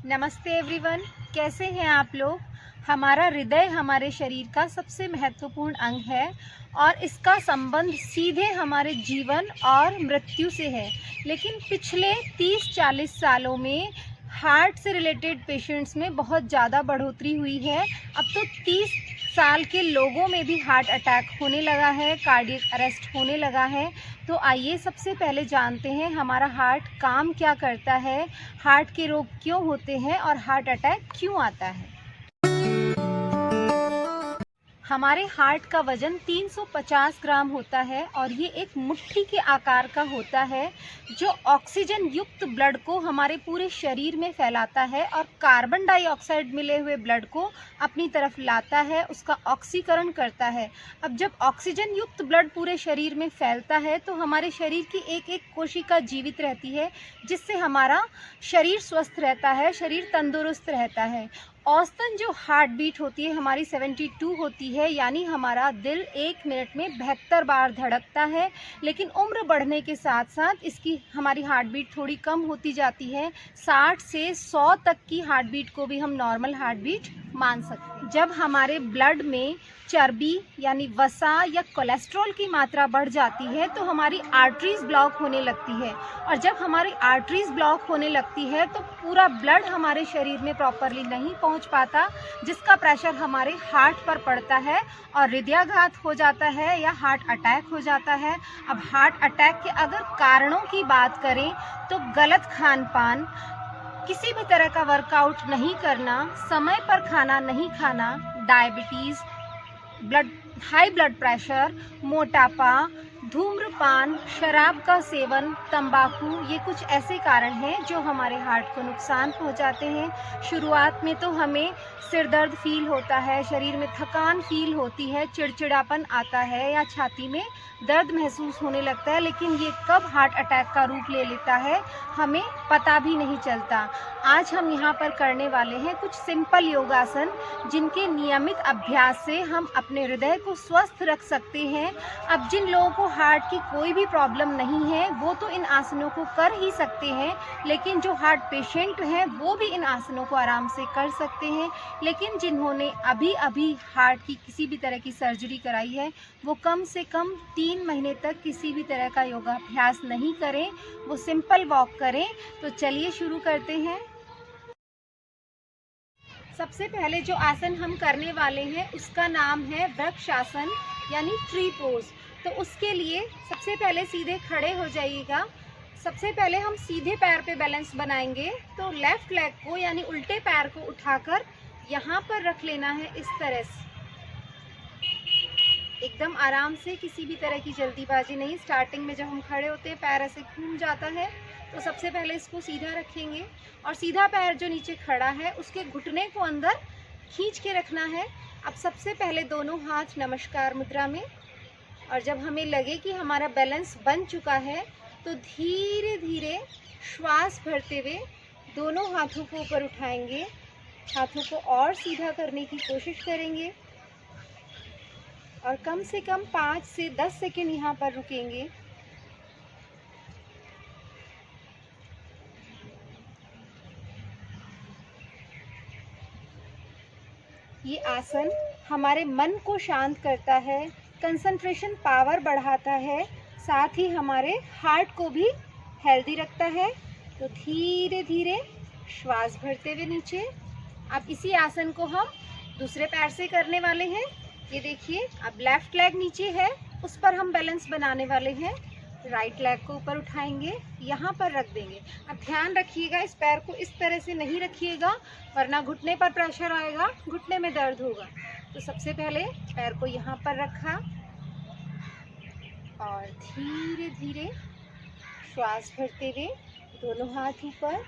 नमस्ते एवरीवन, कैसे हैं आप लोग। हमारा हृदय हमारे शरीर का सबसे महत्वपूर्ण अंग है और इसका संबंध सीधे हमारे जीवन और मृत्यु से है। लेकिन पिछले 30-40 सालों में हार्ट से रिलेटेड पेशेंट्स में बहुत ज़्यादा बढ़ोतरी हुई है। अब तो 30 साल के लोगों में भी हार्ट अटैक होने लगा है, कार्डियक अरेस्ट होने लगा है। तो आइए सबसे पहले जानते हैं हमारा हार्ट काम क्या करता है, हार्ट के रोग क्यों होते हैं और हार्ट अटैक क्यों आता है। हमारे हार्ट का वज़न 350 ग्राम होता है और ये एक मुट्ठी के आकार का होता है जो ऑक्सीजन युक्त ब्लड को हमारे पूरे शरीर में फैलाता है और कार्बन डाइऑक्साइड मिले हुए ब्लड को अपनी तरफ लाता है, उसका ऑक्सीकरण करता है। अब जब ऑक्सीजन युक्त ब्लड पूरे शरीर में फैलता है तो हमारे शरीर की एक एक कोशिका जीवित रहती है, जिससे हमारा शरीर स्वस्थ रहता है, शरीर तंदुरुस्त रहता है। औसतन जो हार्ट बीट होती है हमारी 72 होती है, यानी हमारा दिल 1 मिनट में 72 बार धड़कता है। लेकिन उम्र बढ़ने के साथ साथ इसकी हमारी हार्ट बीट थोड़ी कम होती जाती है। 60 से 100 तक की हार्ट बीट को भी हम नॉर्मल हार्ट बीट मान सकते हैं। जब हमारे ब्लड में चर्बी यानी वसा या कोलेस्ट्रॉल की मात्रा बढ़ जाती है तो हमारी आर्टरीज ब्लॉक होने लगती है, और जब हमारी आर्टरीज ब्लॉक होने लगती है तो पूरा ब्लड हमारे शरीर में प्रॉपरली नहीं पहुंच पाता, जिसका प्रेशर हमारे हार्ट पर पड़ता है और हृदयाघात हो जाता है या हार्ट अटैक हो जाता है। अब हार्ट अटैक के अगर कारणों की बात करें तो गलत खान पान, किसी भी तरह का वर्कआउट नहीं करना, समय पर खाना नहीं खाना, डायबिटीज़, हाई ब्लड प्रेशर, मोटापा, धूम्रपान, शराब का सेवन, तंबाकू, ये कुछ ऐसे कारण हैं जो हमारे हार्ट को नुकसान पहुंचाते हैं। शुरुआत में तो हमें सिर दर्द फील होता है, शरीर में थकान फील होती है, चिड़चिड़ापन आता है या छाती में दर्द महसूस होने लगता है, लेकिन ये कब हार्ट अटैक का रूप ले लेता है हमें पता भी नहीं चलता। आज हम यहाँ पर करने वाले हैं कुछ सिंपल योगासन, जिनके नियमित अभ्यास से हम अपने हृदय को स्वस्थ रख सकते हैं। अब जिन लोगों को हार्ट की कोई भी प्रॉब्लम नहीं है वो तो इन आसनों को कर ही सकते हैं, लेकिन जो हार्ट पेशेंट हैं वो भी इन आसनों को आराम से कर सकते हैं। लेकिन जिन्होंने अभी हार्ट की किसी भी तरह की सर्जरी कराई है वो कम से कम 3 महीने तक किसी भी तरह का योगाभ्यास नहीं करें, वो सिंपल वॉक करें। तो चलिए शुरू करते हैं। सबसे पहले जो आसन हम करने वाले हैं उसका नाम है वृक्षासन यानी ट्री पोज। तो उसके लिए सबसे पहले सीधे खड़े हो जाइएगा। सबसे पहले हम सीधे पैर पे बैलेंस बनाएंगे, तो लेफ्ट लेग को यानी उल्टे पैर को उठाकर यहाँ पर रख लेना है इस तरह से, एकदम आराम से, किसी भी तरह की जल्दीबाजी नहीं। स्टार्टिंग में जब हम खड़े होते हैं पैर ऐसे घूम जाता है, तो सबसे पहले इसको सीधा रखेंगे और सीधा पैर जो नीचे खड़ा है उसके घुटने को अंदर खींच के रखना है। अब सबसे पहले दोनों हाथ नमस्कार मुद्रा में, और जब हमें लगे कि हमारा बैलेंस बन चुका है तो धीरे धीरे श्वास भरते हुए दोनों हाथों को ऊपर उठाएंगे, हाथों को और सीधा करने की कोशिश करेंगे और कम से कम 5 से 10 सेकंड यहाँ पर रुकेंगे। ये आसन हमारे मन को शांत करता है, कंसंट्रेशन पावर बढ़ाता है, साथ ही हमारे हार्ट को भी हेल्दी रखता है। तो धीरे धीरे श्वास भरते हुए नीचे। अब इसी आसन को हम दूसरे पैर से करने वाले हैं। ये देखिए, अब लेफ्ट लेग नीचे है, उस पर हम बैलेंस बनाने वाले हैं। राइट लेग को ऊपर उठाएंगे, यहाँ पर रख देंगे। अब ध्यान रखिएगा, इस पैर को इस तरह से नहीं रखिएगा वरना घुटने पर प्रेशर आएगा, घुटने में दर्द होगा। तो सबसे पहले पैर को यहाँ पर रखा और धीरे धीरे श्वास भरते हुए दोनों हाथ ऊपर।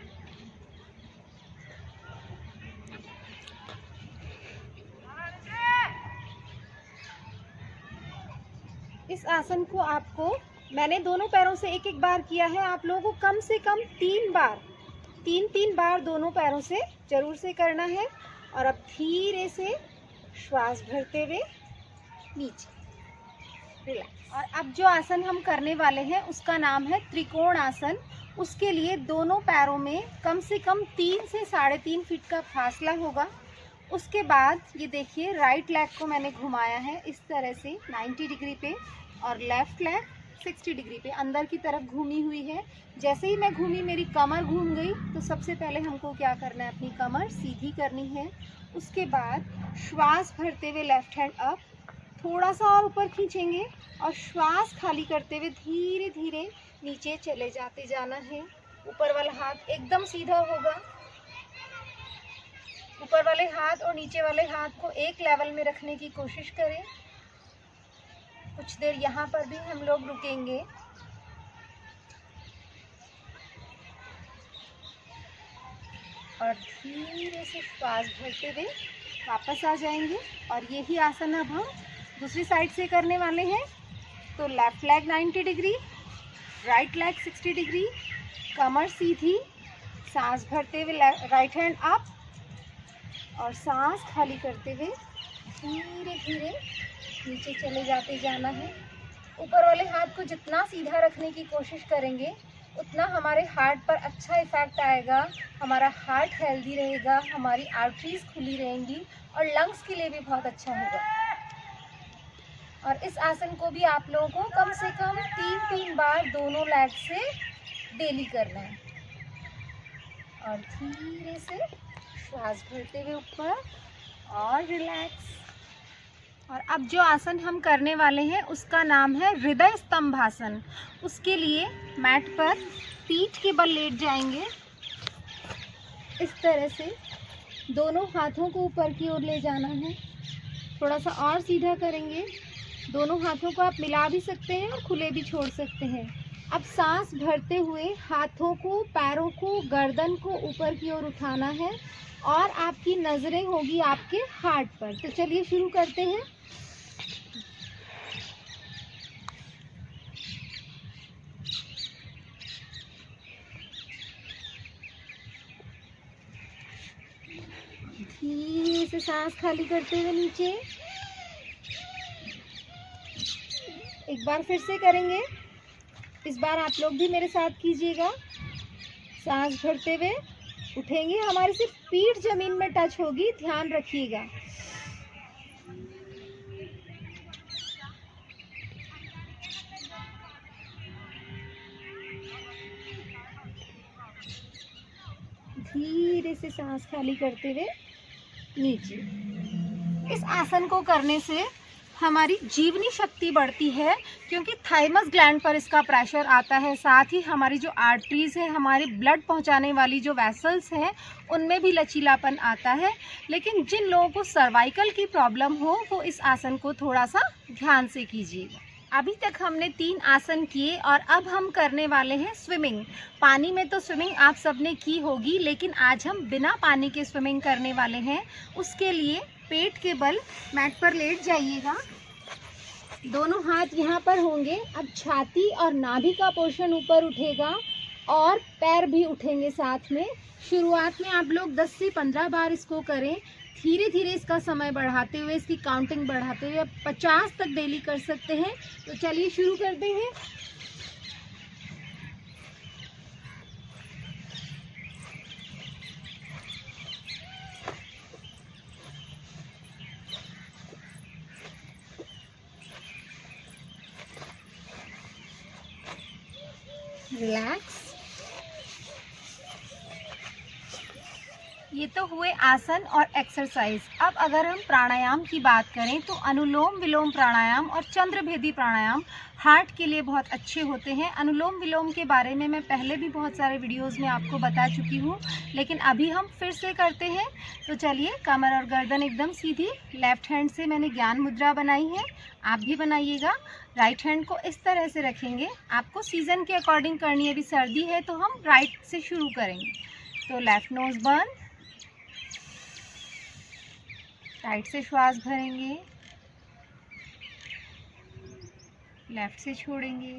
इस आसन को आपको, मैंने दोनों पैरों से एक एक बार किया है, आप लोगों को कम से कम 3 बार दोनों पैरों से जरूर से करना है। और अब धीरे से श्वास भरते हुए नीचे रिलैक्स। और अब जो आसन हम करने वाले हैं उसका नाम है त्रिकोण आसन, उसके लिए दोनों पैरों में कम से कम 3 से 3.5 फीट का फासला होगा। उसके बाद ये देखिए, राइट लेग को मैंने घुमाया है इस तरह से 90 डिग्री पे, और लेफ़्ट लेग 60 डिग्री पे अंदर की तरफ घूमी हुई है। जैसे ही मैं घूमी मेरी कमर घूम गई, तो सबसे पहले हमको क्या करना है, अपनी कमर सीधी करनी है। उसके बाद श्वास भरते हुए लेफ़्ट हैंड अप, थोड़ा सा और ऊपर खींचेंगे और श्वास खाली करते हुए धीरे धीरे नीचे चले जाते जाना है। ऊपर वाला हाथ एकदम सीधा होगा। ऊपर वाले हाथ और नीचे वाले हाथ को एक लेवल में रखने की कोशिश करें। कुछ देर यहाँ पर भी हम लोग रुकेंगे। और धीरे से श्वास भरते हुए वापस आ जाएंगे। और यही आसन अब हम दूसरी साइड से करने वाले हैं। तो left leg 90 degree, right leg 60 degree, कमर सीधी, सांस भरते हुए राइट हैंड अप और सांस खाली करते हुए धीरे धीरे नीचे चले जाते जाना है। ऊपर वाले हाथ को जितना सीधा रखने की कोशिश करेंगे, उतना हमारे हार्ट पर अच्छा इफ़ेक्ट आएगा, हमारा हार्ट हेल्दी रहेगा, हमारी आर्टरीज खुली रहेंगी और लंग्स के लिए भी बहुत अच्छा होगा। और इस आसन को भी आप लोगों को कम से कम 3-3 बार दोनों लेग से डेली करना है। और धीरे से श्वास भरते हुए ऊपर और रिलैक्स। और अब जो आसन हम करने वाले हैं उसका नाम है हृदय स्तंभासन। उसके लिए मैट पर पीठ के बल लेट जाएंगे। इस तरह से दोनों हाथों को ऊपर की ओर ले जाना है। थोड़ा सा और सीधा करेंगे। दोनों हाथों को आप मिला भी सकते हैं और खुले भी छोड़ सकते हैं। अब सांस भरते हुए हाथों को, पैरों को, गर्दन को ऊपर की ओर उठाना है और आपकी नज़रें होगी आपके हार्ट पर। तो चलिए शुरू करते हैं। धीरे से सांस खाली करते हुए नीचे। एक बार फिर से करेंगे। इस बार आप लोग भी मेरे साथ कीजिएगा। सांस भरते हुए उठेंगे, हमारी सिर्फ पीठ जमीन में टच होगी, ध्यान रखिएगा। धीरे से सांस खाली करते हुए नीचे। इस आसन को करने से हमारी जीवनी शक्ति बढ़ती है, क्योंकि थाइमस ग्लैंड पर इसका प्रेशर आता है। साथ ही हमारी जो आर्टरीज है, हमारी ब्लड पहुंचाने वाली जो वेसल्स हैं, उनमें भी लचीलापन आता है। लेकिन जिन लोगों को सर्वाइकल की प्रॉब्लम हो, वो इस आसन को थोड़ा सा ध्यान से कीजिएगा। अभी तक हमने 3 आसन किए और अब हम करने वाले हैं स्विमिंग। पानी में तो स्विमिंग आप सबने की होगी, लेकिन आज हम बिना पानी के स्विमिंग करने वाले हैं। उसके लिए पेट के बल मैट पर लेट जाइएगा। दोनों हाथ यहाँ पर होंगे। अब छाती और नाभि का पोर्शन ऊपर उठेगा और पैर भी उठेंगे साथ में। शुरुआत में आप लोग 10 से 15 बार इसको करें। धीरे धीरे इसका समय बढ़ाते हुए, इसकी काउंटिंग बढ़ाते हुए 50 तक डेली कर सकते हैं। तो चलिए शुरू करते हैं। रिलैक्स। ये तो हुए आसन और एक्सरसाइज। अब अगर हम प्राणायाम की बात करें तो अनुलोम विलोम प्राणायाम और चंद्रभेदी प्राणायाम हार्ट के लिए बहुत अच्छे होते हैं। अनुलोम विलोम के बारे में मैं पहले भी बहुत सारे वीडियोस में आपको बता चुकी हूँ, लेकिन अभी हम फिर से करते हैं। तो चलिए, कमर और गर्दन एकदम सीधी। लेफ्ट हैंड से मैंने ज्ञान मुद्रा बनाई है, आप भी बनाइएगा। राइट हैंड को इस तरह से रखेंगे। आपको सीज़न के अकॉर्डिंग करनी है। अभी सर्दी है तो हम राइट से शुरू करेंगे। तो लेफ्ट नोज बंद, राइट से श्वास भरेंगे, लेफ्ट से छोड़ेंगे,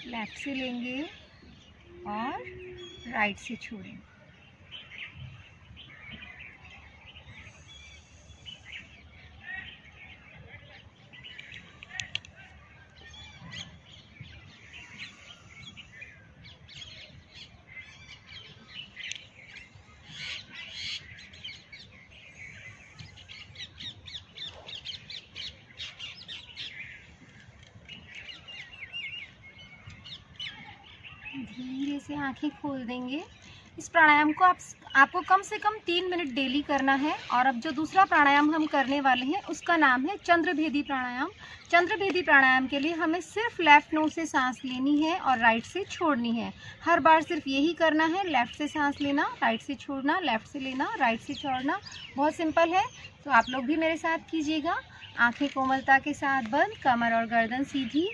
लेफ्ट से लेंगे और राइट से छोड़ेंगे। धीरे से आंखें खोल देंगे। इस प्राणायाम को आपको कम से कम 3 मिनट डेली करना है। और अब जो दूसरा प्राणायाम हम करने वाले हैं उसका नाम है चंद्रभेदी प्राणायाम। चंद्रभेदी प्राणायाम के लिए हमें सिर्फ लेफ़्ट नोज़ से सांस लेनी है और राइट से छोड़नी है। हर बार सिर्फ यही करना है, लेफ़्ट से सांस लेना, राइट से छोड़ना, लेफ़्ट से लेना, राइट से छोड़ना। बहुत सिंपल है, तो आप लोग भी मेरे साथ कीजिएगा। आँखें कोमलता के साथ बंद, कमर और गर्दन सीधी।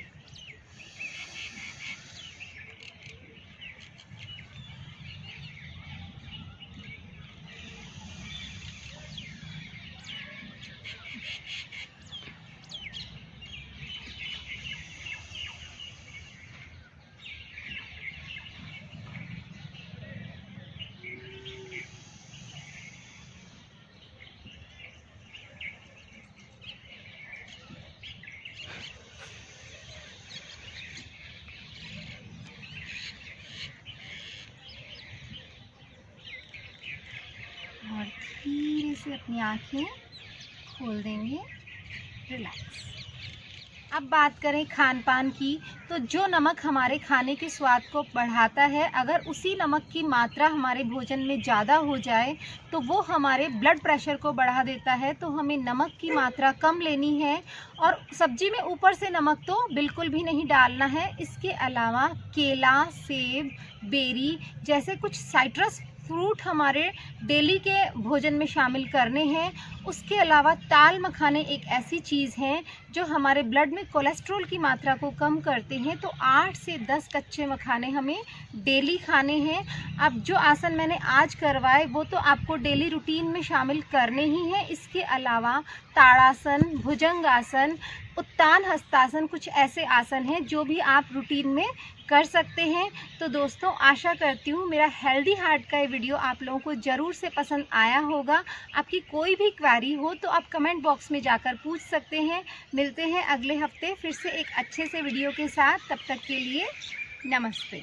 और धीरे से अपनी आँखें खोल देंगे। रिलैक्स। अब बात करें खान पान की, तो जो नमक हमारे खाने के स्वाद को बढ़ाता है, अगर उसी नमक की मात्रा हमारे भोजन में ज़्यादा हो जाए तो वो हमारे ब्लड प्रेशर को बढ़ा देता है। तो हमें नमक की मात्रा कम लेनी है और सब्जी में ऊपर से नमक तो बिल्कुल भी नहीं डालना है। इसके अलावा केला, सेब, बेरी जैसे कुछ साइट्रस फ्रूट हमारे डेली के भोजन में शामिल करने हैं। उसके अलावा ताल मखाने एक ऐसी चीज़ है जो हमारे ब्लड में कोलेस्ट्रॉल की मात्रा को कम करते हैं। तो 8 से 10 कच्चे मखाने हमें डेली खाने हैं। अब जो आसन मैंने आज करवाए वो तो आपको डेली रूटीन में शामिल करने ही हैं। इसके अलावा ताड़ासन, भुजंगासन, उत्तान हस्तासन कुछ ऐसे आसन हैं जो भी आप रूटीन में कर सकते हैं। तो दोस्तों, आशा करती हूँ मेरा हेल्दी हार्ट का ये वीडियो आप लोगों को ज़रूर से पसंद आया होगा। आपकी कोई भी क्वेरी हो तो आप कमेंट बॉक्स में जाकर पूछ सकते हैं। मिलते हैं अगले हफ्ते फिर से एक अच्छे से वीडियो के साथ। तब तक के लिए नमस्ते।